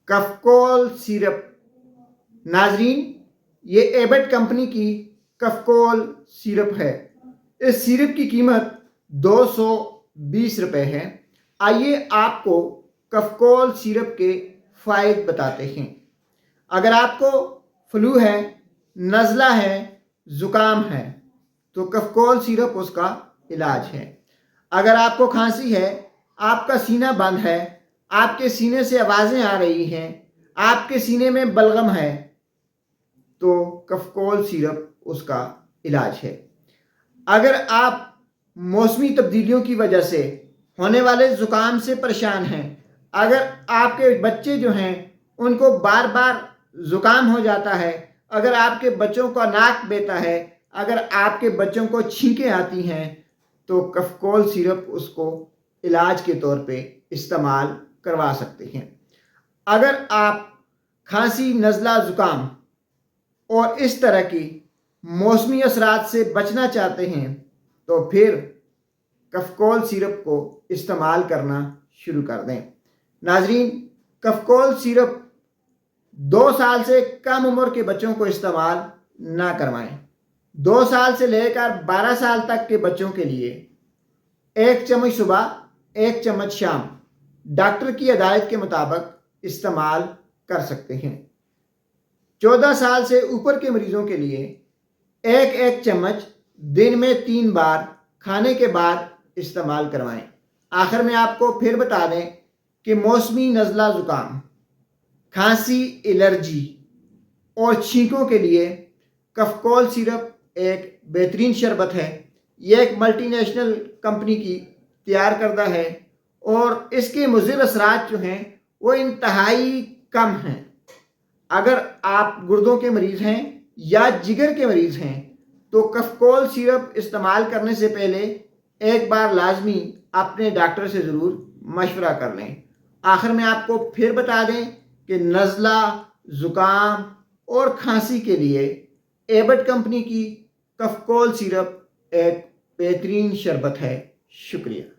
कफकोल syrup. नाजरीन, ये Abbott company की कफकोल सिरप है। इस सिरप की कीमत 220 रुपये है। आइए आपको कफकोल सिरप के फ़ायदे बताते हैं। अगर आपको फ्लू है, नज़ला है, ज़ुकाम है तो कफकोल सिरप उसका इलाज है। अगर आपको खांसी है, आपका सीना बंद है, आपके सीने से आवाज़ें आ रही हैं, आपके सीने में बलगम है तो कफकोल सिरप उसका इलाज है। अगर आप मौसमी तब्दीलियों की वजह से होने वाले ज़ुकाम से परेशान हैं, अगर आपके बच्चे जो हैं उनको बार बार ज़ुकाम हो जाता है, अगर आपके बच्चों का नाक बहता है, अगर आपके बच्चों को छींकें आती हैं तो कफकोल सिरप उसको इलाज के तौर पे इस्तेमाल करवा सकते हैं। अगर आप खांसी, नज़ला, ज़ुकाम और इस तरह की मौसमी असरात से बचना चाहते हैं तो फिर कफकोल सिरप को इस्तेमाल करना शुरू कर दें। नाजरीन, कफकोल सिरप 2 साल से कम उम्र के बच्चों को इस्तेमाल ना करवाएं। 2 साल से लेकर 12 साल तक के बच्चों के लिए 1 चम्मच सुबह, 1 चम्मच शाम डॉक्टर की हिदायत के मुताबिक इस्तेमाल कर सकते हैं। 14 साल से ऊपर के मरीजों के लिए 1 चम्मच दिन में 3 बार खाने के बाद इस्तेमाल करवाएं। आखिर में आपको फिर बता दें कि मौसमी नज़ला, ज़ुकाम, खांसी, एलर्जी और छींकों के लिए कफकोल सिरप एक बेहतरीन शरबत है। यह एक मल्टीनेशनल कंपनी की तैयार करदा है और इसके मुज़िर असरात जो हैं वो इंतहाई कम हैं। अगर आप गुर्दों के मरीज़ हैं या जिगर के मरीज़ हैं तो कफकोल सिरप इस्तेमाल करने से पहले एक बार लाजमी अपने डॉक्टर से ज़रूर मशवरा कर लें। आखिर में आपको फिर बता दें कि नज़ला, ज़ुकाम और खांसी के लिए एबट कंपनी की कफकोल सिरप एक बेहतरीन शरबत है। शुक्रिया।